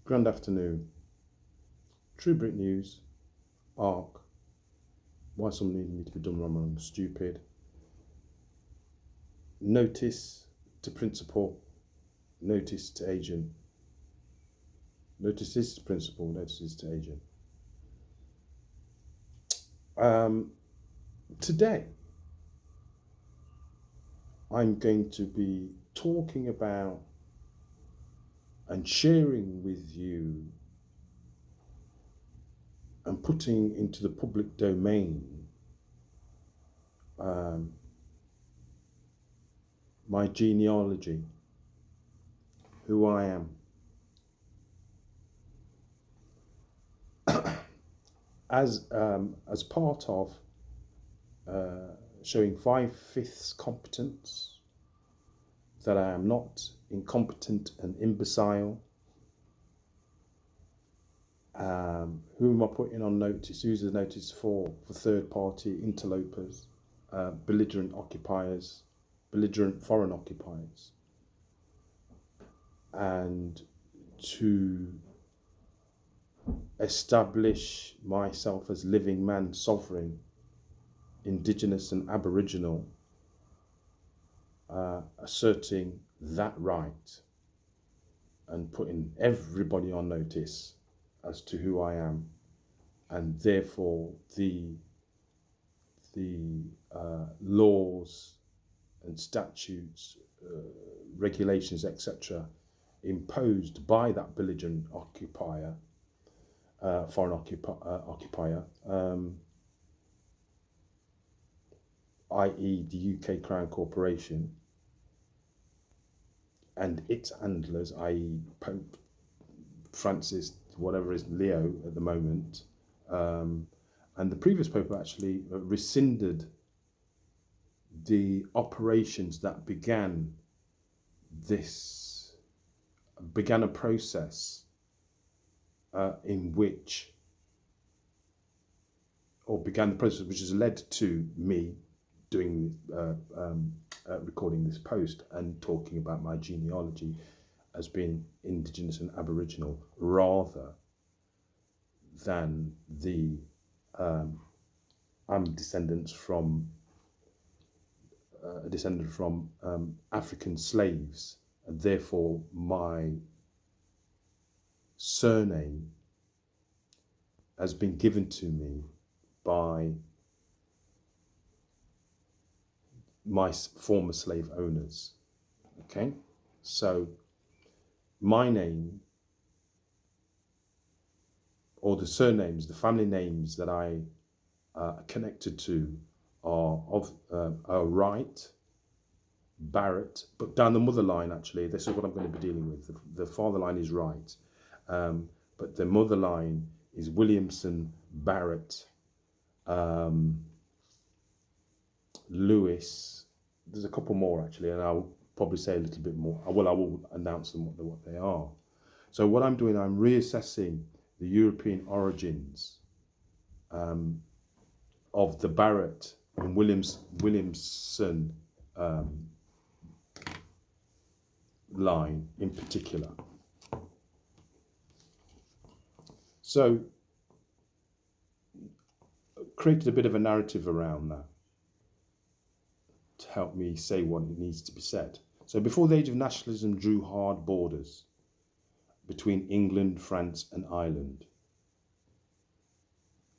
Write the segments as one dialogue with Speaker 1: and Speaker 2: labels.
Speaker 1: Grand afternoon. True Brit News, ARC, why something needs to be done wrong, stupid. Notice to principal, notice to agent. Notices to principal, notices to agent. Today, I'm going to be talking about and sharing with you and putting into the public domain my genealogy, who I am. As part of showing 5/5 competence, that I am not incompetent and imbecile. Who am I putting on notice? Who's the notice for third-party interlopers, belligerent occupiers, belligerent foreign occupiers, and to establish myself as living man, sovereign, indigenous and aboriginal, asserting that right and putting everybody on notice as to who I am, and therefore the laws and statutes, regulations, etc., imposed by that belligerent occupier, foreign occupier, i.e. the UK Crown Corporation, and its handlers, i.e. Pope Francis, whatever is Leo at the moment, and the previous Pope actually rescinded the operations that began a process in which, or began the process which has led to me doing recording this post and talking about my genealogy as being indigenous and aboriginal, rather than the I'm a descendant from African slaves, and therefore my surname has been given to me by my former slave owners. Okay, so my name, or the surnames, the family names that I are connected to are Wright, Barrett, but down the mother line, actually, this is what I'm going to be dealing with. The father line is Wright, but the mother line is Williamson, Barrett, Lewis. There's a couple more actually, and I'll probably say a little bit more. I will announce them what they are. So what I'm doing, I'm reassessing the European origins of the Barrett and Williamson line in particular. So created a bit of a narrative around that to help me say what it needs to be said. So before the age of nationalism drew hard borders between England, France and Ireland,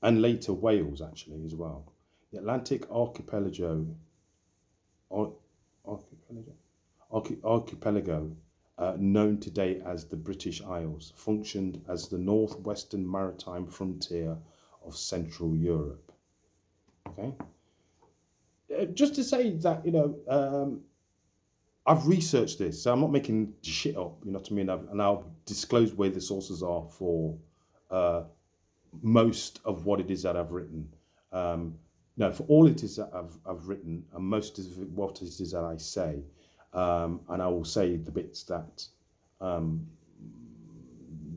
Speaker 1: and later Wales actually as well, the Atlantic archipelago known today as the British Isles, functioned as the northwestern maritime frontier of Central Europe. Okay, just to say that, I've researched this, so I'm not making shit up, you know what I mean? And I'll disclose where the sources are for most of what it is that I've written. No, for all it is that I've written, and most of what it is that I say, and I will say the bits that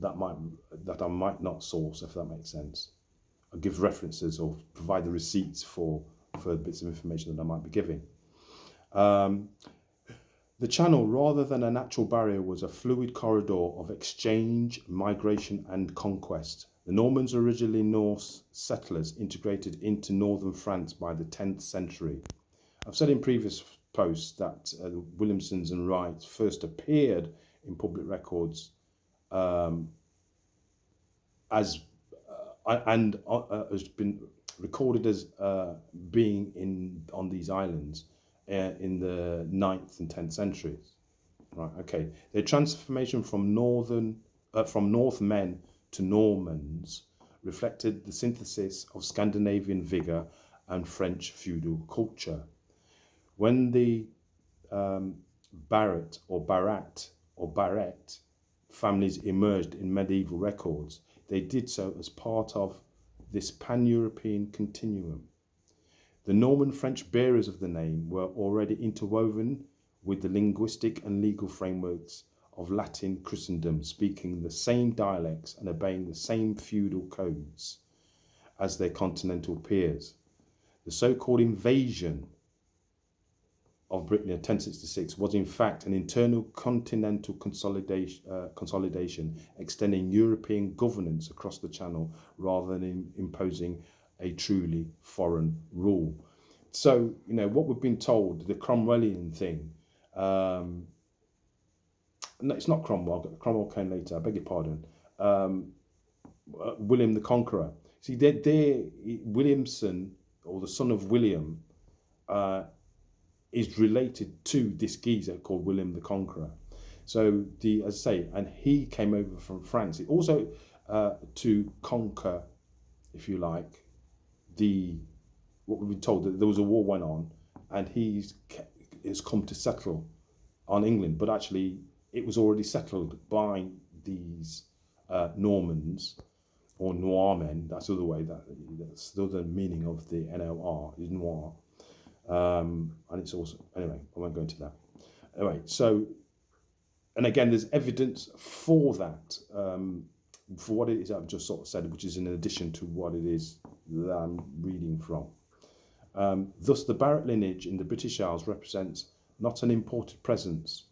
Speaker 1: that I might not source, if that makes sense. I'll give references or provide the receipts for bits of information that I might be giving. The channel, rather than a natural barrier, was a fluid corridor of exchange, migration and conquest. The Normans, originally Norse settlers, integrated into northern France by the 10th century. I've said in previous posts that Williamsons and Wright first appeared in public records has been recorded as being on these islands in the 9th and 10th centuries. Right, okay. Their transformation from Northmen to Normans reflected the synthesis of Scandinavian vigour and French feudal culture. When the Barrett or Barrett families emerged in medieval records, they did so as part of this pan-European continuum. The Norman French bearers of the name were already interwoven with the linguistic and legal frameworks of Latin Christendom, speaking the same dialects and obeying the same feudal codes as their continental peers. The so-called invasion of Britain in 1066 was in fact an internal continental consolidation extending European governance across the Channel rather than imposing a truly foreign rule. So, you know, what we've been told, the Cromwellian thing, no, it's not Cromwell. Cromwell came later. I beg your pardon. William the Conqueror. See, Williamson, or the son of William, is related to this geezer called William the Conqueror. So, as I say, and he came over from France. Also, to conquer, if you like, what we've been told, that there was a war went on, and he's come to settle on England, but actually it was already settled by these Normans or Noirmen. That's the other way. That's the other meaning of the N-O-R is Noir, and it's also, anyway, I won't go into that. Anyway, so, and again, there's evidence for that, for what it is I've just sort of said, which is in addition to what it is that I'm reading from. Thus, the Barrett lineage in the British Isles represents not an imported presence,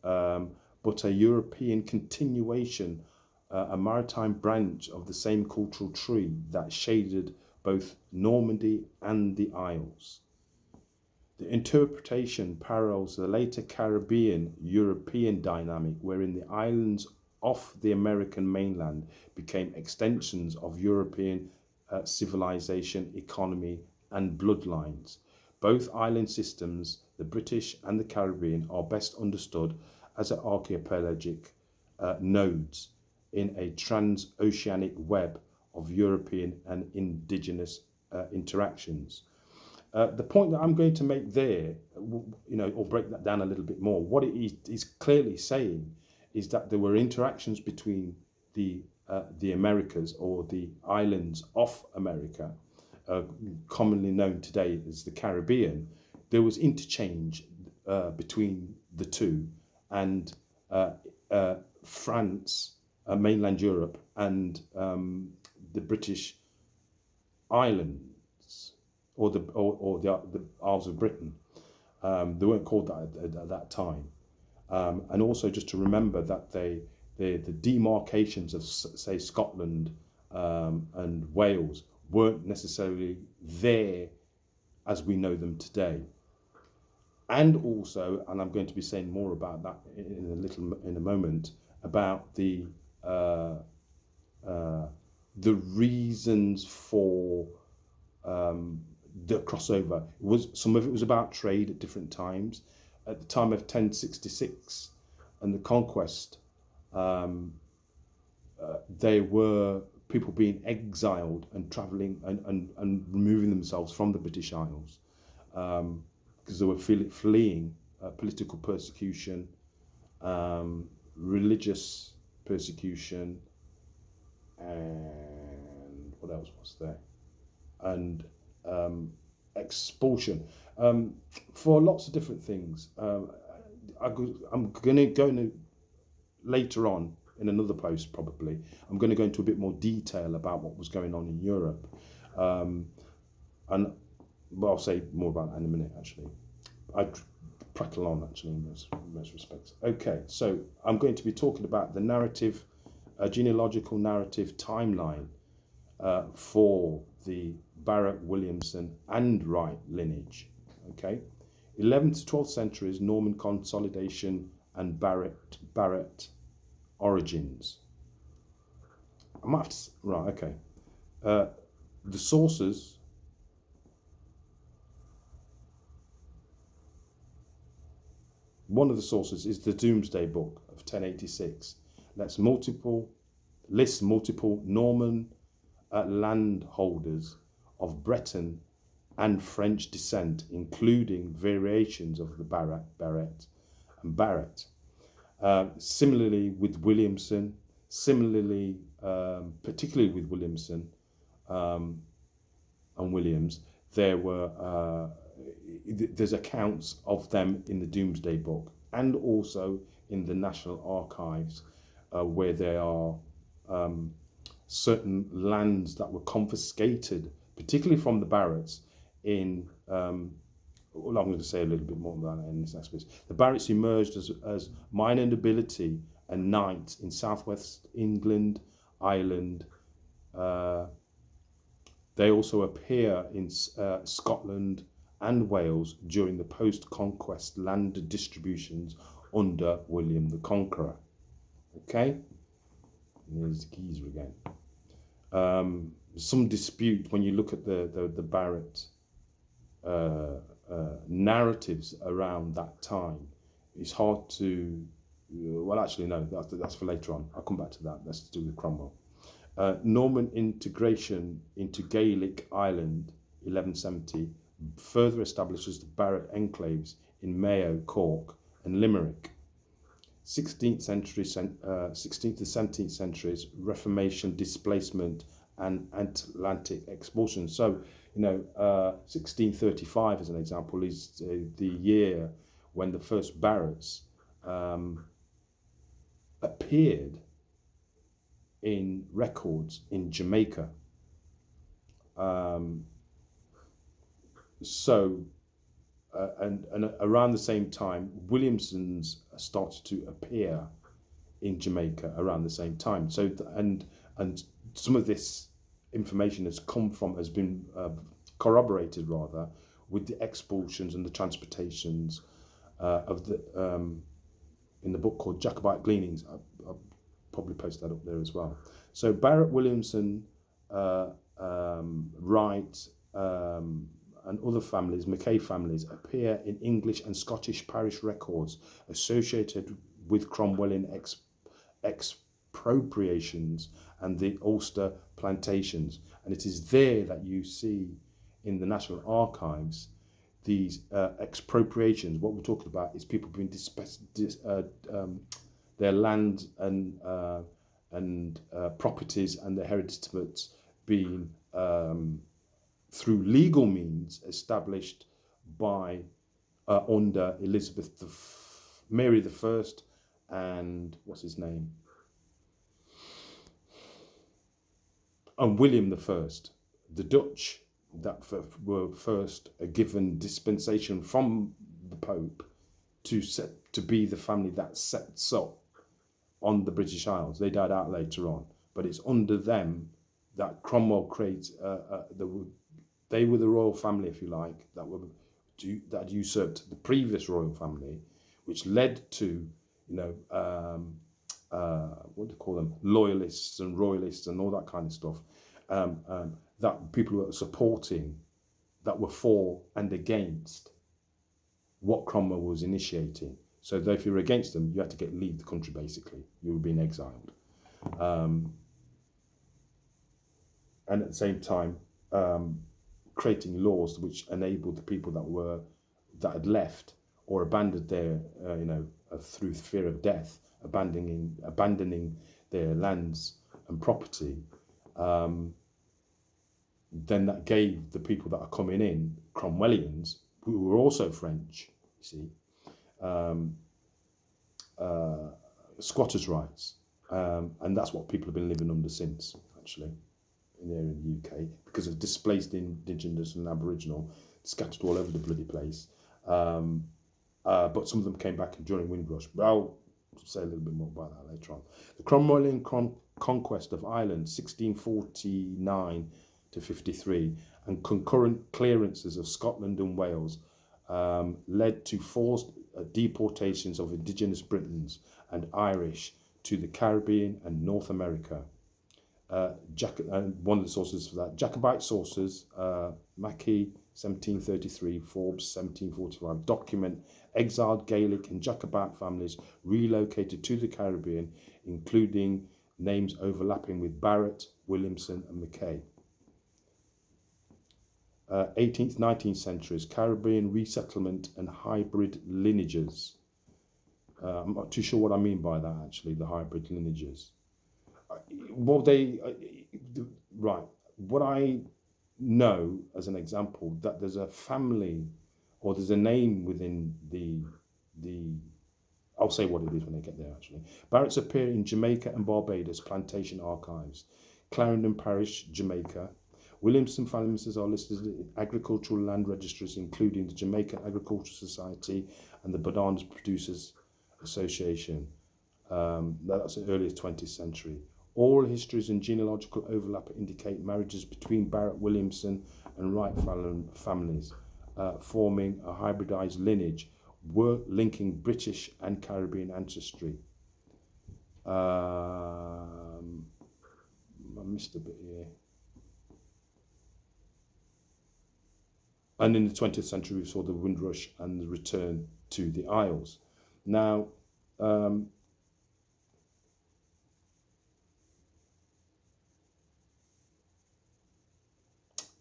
Speaker 1: but a European continuation, a maritime branch of the same cultural tree that shaded both Normandy and the Isles. The interpretation parallels the later Caribbean-European dynamic, wherein the islands off the American mainland became extensions of European civilization, economy, and bloodlines. Both island systems, the British and the Caribbean, are best understood as archipelagic nodes in a transoceanic web of European and indigenous interactions. The point that I'm going to make there, or break that down a little bit more, what it is clearly saying is that there were interactions between the Americas, or the islands off America, commonly known today as the Caribbean. There was interchange between the two, and France, mainland Europe, and the British islands, or the Isles of Britain. They weren't called that at that time. And also just to remember that the demarcations of, say, Scotland and Wales weren't necessarily there as we know them today. And also, and I'm going to be saying more about that in a moment, about the reasons for the crossover. Some of it was about trade at different times. At the time of 1066 and the conquest, there were people being exiled and travelling and removing themselves from the British Isles, because they were fleeing political persecution, religious persecution, and what else was there? And expulsion, for lots of different things. I'm going to go into later on in another post, probably. I'm going to go into a bit more detail about what was going on in Europe, and I'll say more about that in a minute. Actually, prattle on actually in most respects. Okay, so I'm going to be talking about the narrative, genealogical narrative timeline for the Barrett, Williamson and Wright lineage. Okay, 11th to 12th centuries, Norman consolidation and Barrett origins. I might have to, right, okay. The sources, one of the sources is the Domesday Book of 1086. Lists multiple Norman landholders of Breton and French descent, including variations of the Barrett and Barrett. Similarly with Williamson, particularly with Williamson and Williams, there's accounts of them in the Domesday Book and also in the National Archives, where there are certain lands that were confiscated, particularly from the Barretts in, well, I'm going to say a little bit more than that in this next bit. The Barretts emerged as minor nobility and knights in southwest England, Ireland. They also appear in Scotland and Wales during the post-conquest land distributions under William the Conqueror. Okay, and there's the geezer again. Some dispute when you look at the Barrett narratives around that time. It's hard to, well, actually no, that's for later on. I'll come back to that. That's to do with Cromwell. Norman integration into Gaelic Ireland, 1170, further establishes the Barrett enclaves in Mayo, Cork, and Limerick. 16th to 17th centuries, Reformation, displacement, and Atlantic expulsion. So, 1635, as an example, is the year when the first Barretts appeared in records in Jamaica. And around the same time, Williamson's started to appear in Jamaica around the same time. So and some of this information has been corroborated rather with the expulsions and the transportations of the in the book called Jacobite Gleanings. I'll probably post that up there as well. So Barrett, Williamson, Wright, and other families, Mackay families, appear in English and Scottish parish records associated with Cromwellian expropriations and the Ulster plantations. And it is there that you see in the National Archives these expropriations. What we're talking about is people being their land and properties and their heritages being through legal means established by under Mary the First and what's his name, and William the First. The Dutch that were first given dispensation from the Pope to be the family that sets up on the British Isles. They died out later on, but it's under them that Cromwell creates. They were the royal family, if you like, that usurped the previous royal family, which led to, what do you call them, loyalists and royalists and all that kind of stuff, that people were supporting, that were for and against what Cromwell was initiating. So that if you were against them, you had to leave the country, basically. You were being exiled. And at the same time, creating laws which enabled the people that had left or abandoned their, through fear of death, abandoning their lands and property. Then that gave the people that are coming in, Cromwellians, who were also French, you see, squatters' rights. And that's what people have been living under since, actually, in the UK, because of displaced indigenous and Aboriginal scattered all over the bloody place. but some of them came back during Windrush. But I'll say a little bit more about that later on. The Cromwellian conquest of Ireland, 1649 to 53, and concurrent clearances of Scotland and Wales led to forced deportations of indigenous Britons and Irish to the Caribbean and North America. One of the sources for that, Jacobite sources, Mackey 1733, Forbes 1745, document exiled Gaelic and Jacobite families relocated to the Caribbean, including names overlapping with Barrett, Williamson and Mackay. 18th, 19th centuries, Caribbean resettlement and hybrid lineages. I'm not too sure what I mean by that, actually, the hybrid lineages. What I know as an example, that there's a family or there's a name within the I'll say what it is when I get there, actually. Barretts appear in Jamaica and Barbados plantation archives, Clarendon Parish, Jamaica. Williamson families are listed in agricultural land registries, including the Jamaican Agricultural Society and the Bananas Producers Association. That's the earliest 20th century. Oral histories and genealogical overlap indicate marriages between Barrett, Williamson and Wright families, forming a hybridized lineage, work linking British and Caribbean ancestry. I missed a bit here. And in the 20th century, we saw the Windrush and the return to the Isles. Now,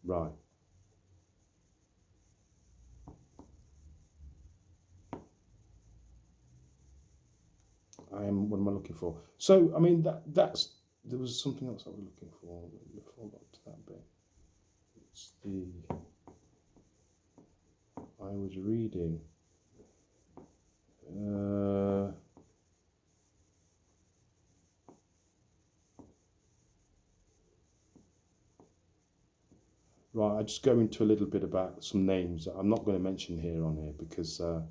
Speaker 1: right. What am I looking for? So, I mean, there was something else I was looking for before I got to that bit. It's I was reading. Right, I just go into a little bit about some names that I'm not going to mention on here because a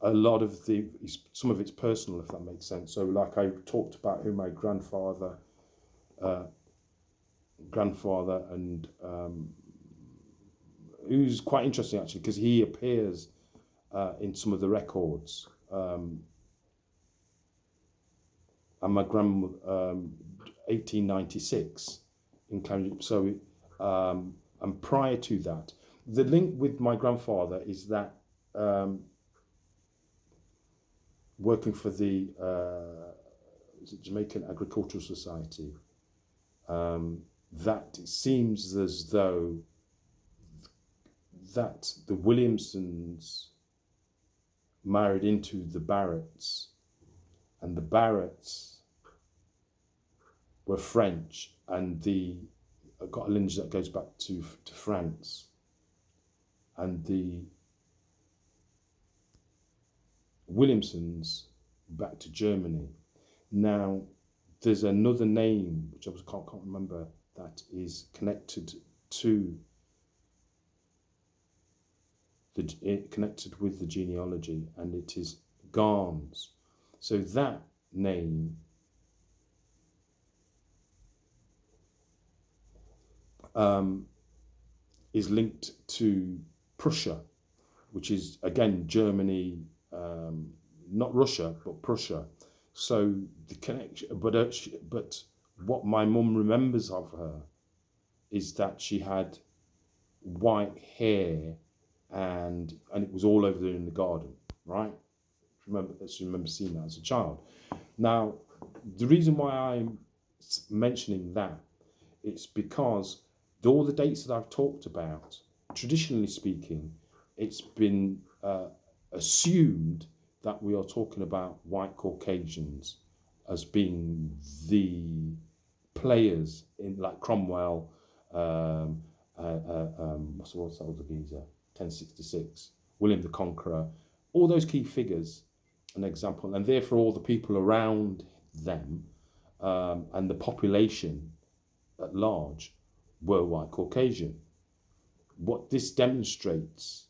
Speaker 1: lot of some of it's personal, if that makes sense. So, like I talked about who my grandfather and who's quite interesting actually because he appears in some of the records. And my grandmother, 1896 in Clarendon. So, and prior to that, the link with my grandfather is that working for the Jamaican Agricultural Society, that it seems as though that the Williamsons married into the Barretts, and the Barretts were French, and got a lineage that goes back to France, and the Williamsons back to Germany. Now, there's another name which I can't remember that is connected to connected with the genealogy, and it is Garnes. So that name is linked to Prussia, which is again Germany, not Russia but Prussia. So the connection, but what my mum remembers of her is that she had white hair, and it was all over there in the garden, right? She remember seeing that as a child. Now, the reason why I'm mentioning that, it's because all the dates that I've talked about, traditionally speaking, it's been assumed that we are talking about white Caucasians as being the players in, like Cromwell, what's that other geezer, 1066, William the Conqueror, all those key figures, an example, and therefore all the people around them and the population at large were white Caucasian. What this demonstrates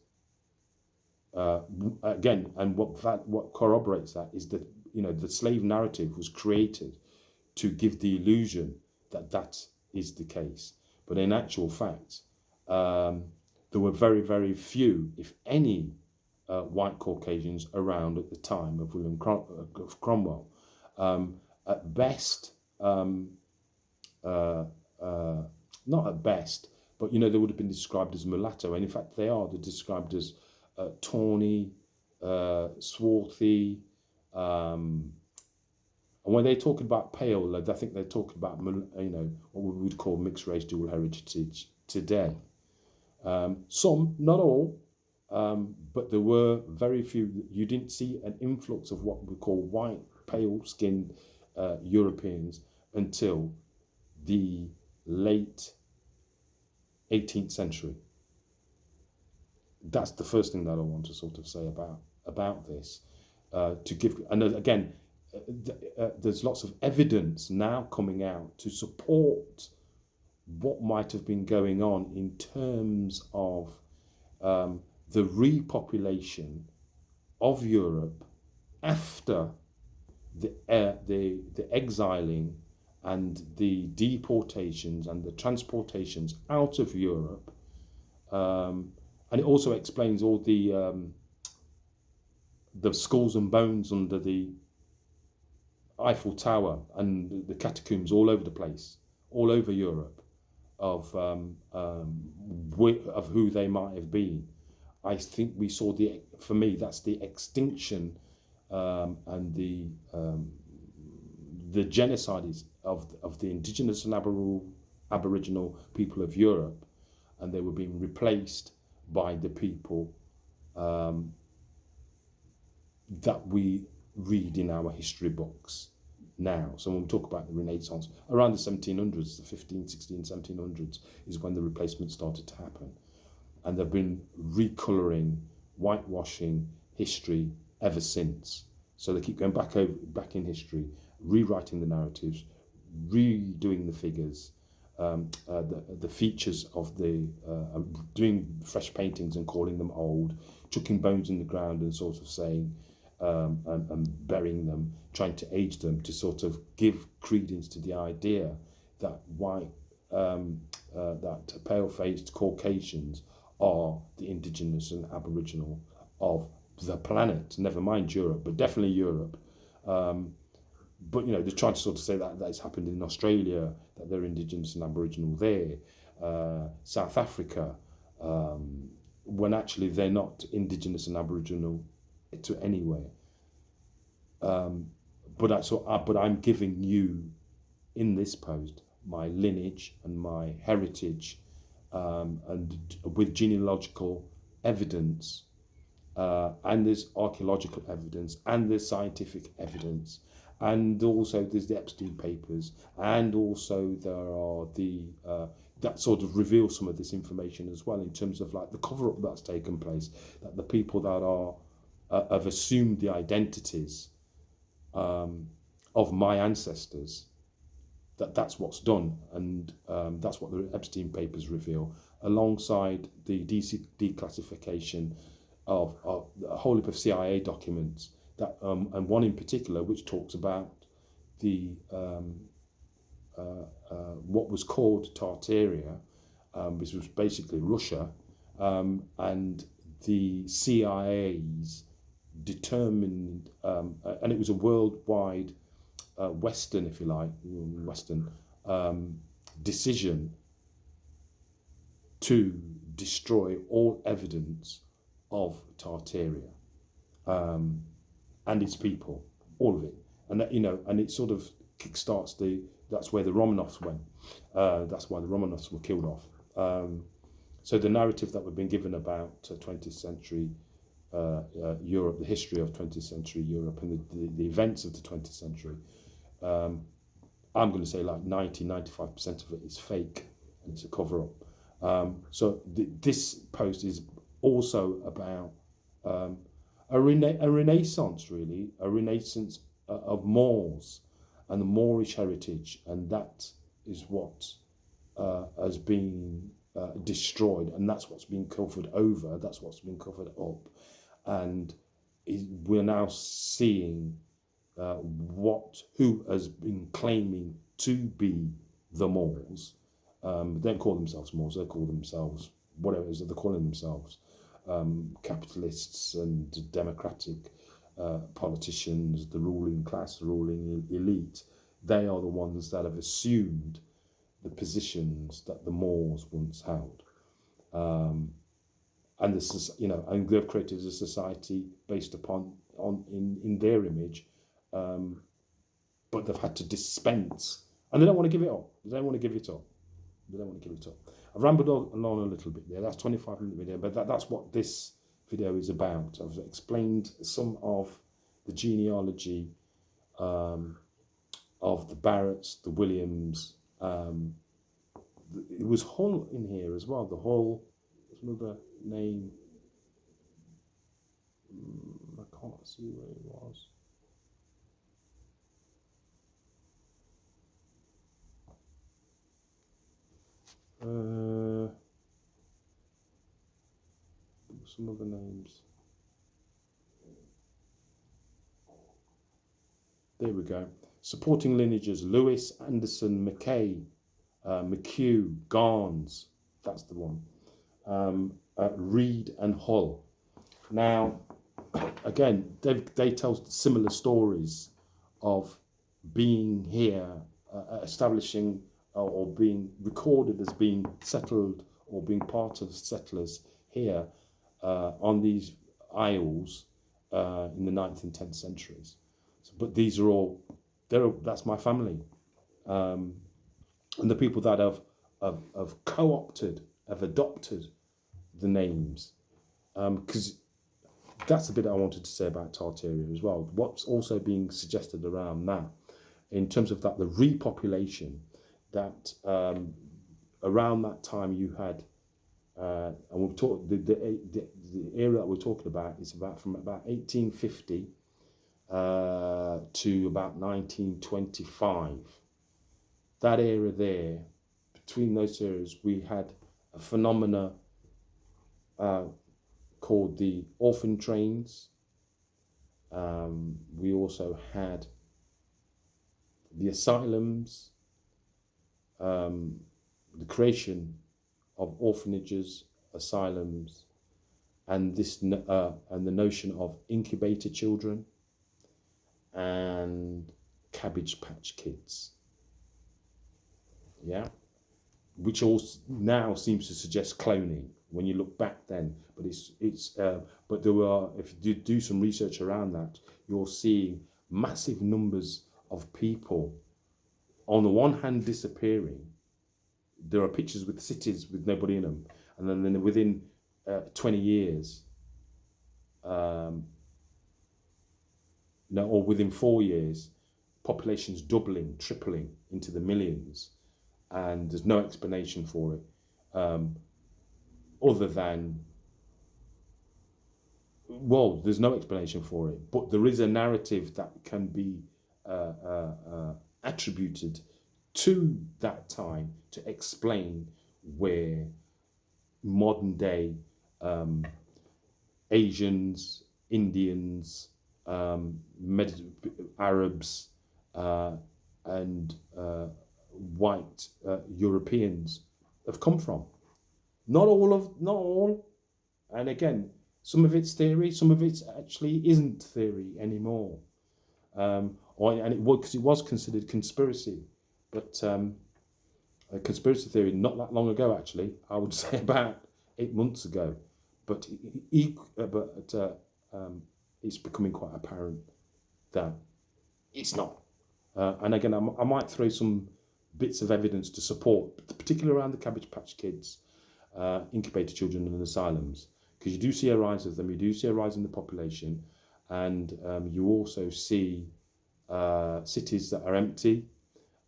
Speaker 1: Again, and what corroborates that is that, you know, the slave narrative was created to give the illusion that that is the case. But in actual fact, there were very, very few, if any, white Caucasians around at the time of of Cromwell. At best, not at best, but, you know, they would have been described as mulatto, and in fact they are. They're described as tawny, swarthy, and when they talk about pale, I think they're talking about, you know, what we would call mixed race dual heritage today. Some, not all, but there were very few. You didn't see an influx of what we call white, pale-skinned Europeans until the late 18th century. That's the first thing that I want to sort of say about this. To give, and again, there's lots of evidence now coming out to support what might have been going on in terms of the repopulation of Europe after the exiling and the deportations and the transportations out of Europe, and it also explains all the skulls and bones under the Eiffel Tower and the catacombs all over the place, all over Europe, of who they might have been. I think we saw for me, that's the extinction and the genocide of the indigenous and aboriginal people of Europe, and they were being replaced by the people that we read in our history books now. So when we talk about the Renaissance, around the 1700s, the 15, 16, 1700s is when the replacement started to happen. And they've been recolouring, whitewashing history ever since. So they keep going back in history, rewriting the narratives, redoing the figures, the features of doing fresh paintings and calling them old, chucking bones in the ground and sort of saying, and burying them, trying to age them to sort of give credence to the idea that that pale-faced Caucasians are the indigenous and aboriginal of the planet, never mind Europe, but definitely Europe. But, you know, they're trying to sort of say that it's happened in Australia, that they're indigenous and aboriginal there, South Africa, when actually they're not indigenous and aboriginal to anywhere. But I'm giving you in this post my lineage and my heritage, and with genealogical evidence, and there's archaeological evidence, and there's scientific evidence, and also there's the Epstein papers, and also there are the that sort of reveal some of this information as well, in terms of like the cover-up that's taken place, that the people that are have assumed the identities of my ancestors, that's what's done, and that's what the Epstein papers reveal, alongside the declassification of a whole heap of CIA documents, that and one in particular which talks about the what was called Tartaria, which was basically Russia, and the CIA's determined, and it was a worldwide Western, if you like, Western decision to destroy all evidence of Tartaria and its people, all of it, and that, you know, and it sort of kickstarts that's where the Romanovs went. That's why the Romanovs were killed off. So the narrative that we've been given about 20th century Europe, the history of 20th century Europe, and the events of the 20th century, I'm going to say like 95% of it is fake, and it's a cover-up. So this post is also about a renaissance, really, a renaissance of Moors and the Moorish heritage, and that is what has been destroyed, and that's what's been covered over, that's what's been covered up. and we're now seeing who has been claiming to be the Moors. They don't call themselves Moors, they call themselves whatever it is that they're calling themselves, capitalists and democratic politicians, the ruling class, the ruling elite. They are the ones that have assumed the positions that the Moors once held. And this is, and they've created a society based in their image, but they've had to dispense, and they don't want to give it up. They don't want to give it up. They don't want to give it up. I've rambled on a little bit there. That's 25-minute video, but that's what this video is about. I've explained some of the genealogy of the Barretts, the Williams. It was Hull in here as well. The Hull, there's another name. I can't see where it was. Some other names. There we go. Supporting lineages: Lewis, Anderson, McKay, McHugh, Garnes. That's the one. Reed and Hull. Now, again, they tell similar stories of being here, establishing or being recorded as being settled or being part of settlers here on these isles in the 9th and 10th centuries. But these are all, that's my family. And the people that have co-opted, have adopted the names. Because that's the bit I wanted to say about Tartaria as well. What's also being suggested around that, in terms of that, the repopulation, that around that time you had, and we've talked, the era that we're talking about is from about 1850 to about 1925. That era there, between those eras, we had a phenomena called the orphan trains. We also had the asylums, the creation of orphanages, asylums, and and the notion of incubator children and Cabbage Patch Kids. Yeah, which also now seems to suggest cloning when you look back then, but there were, if you do some research around that, you're seeing massive numbers of people on the one hand disappearing. There are pictures with cities with nobody in them, and then within 20 years, or within 4 years, populations doubling, tripling into the millions, and there's no explanation for it, other than, well, there's no explanation for it, but there is a narrative that can be attributed to that time to explain where modern day Asians, Indians, Arabs, and white Europeans have come from. Not all, and again, some of it's theory, some of it actually isn't theory anymore. Because it was considered conspiracy, but a conspiracy theory not that long ago, actually, I would say about 8 months ago, but it's becoming quite apparent that it's not. And again, I might throw some bits of evidence to support, particularly around the Cabbage Patch Kids, incubator children and asylums, because you do see a rise of them, you do see a rise in the population, and you also see cities that are empty,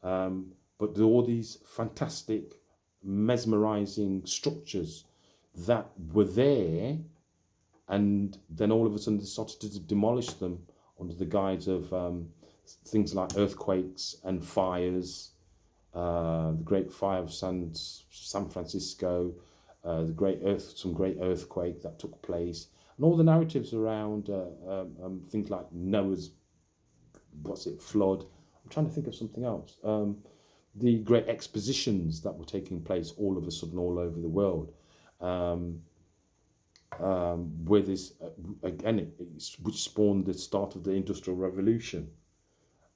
Speaker 1: but there are all these fantastic, mesmerizing structures that were there, and then all of a sudden they started to demolish them under the guise of things like earthquakes and fires, the Great Fire of San Francisco, some great earthquake that took place, And all the narratives around things like Noah's, flood. I'm trying to think of something else. The great expositions that were taking place all of a sudden all over the world. With this, again, which spawned the start of the Industrial Revolution.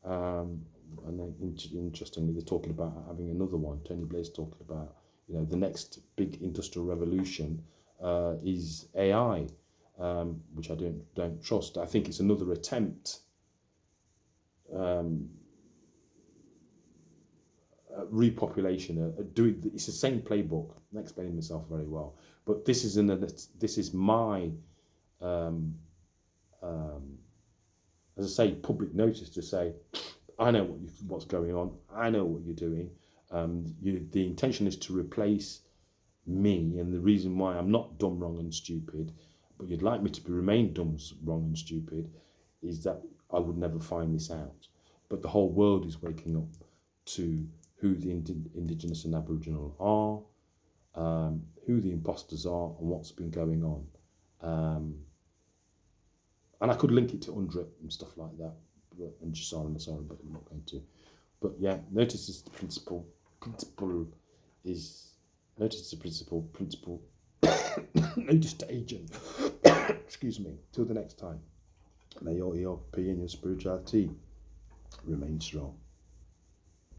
Speaker 1: And then, interestingly, they're talking about having another one. Tony Blair's talking about, the next big industrial revolution is AI, which I don't trust. I think it's another attempt repopulation, it's the same playbook. I'm explaining myself very well, but this is my as I say, public notice to say, I know what's going on. I know what you're doing. The intention is to replace me, and the reason why I'm not dumb, wrong, and stupid, but you'd like me to remain dumb, wrong, and stupid, is that I would never find this out. But the whole world is waking up to who the Indigenous and Aboriginal are, who the imposters are, and what's been going on. And I could link it to UNDRIP and stuff like that, and just sorry, but I'm not going to. But yeah, notice is the principle. Notice the principle. Notice to agent. Excuse me. Till the next time. May your ERP and your spirituality remain strong.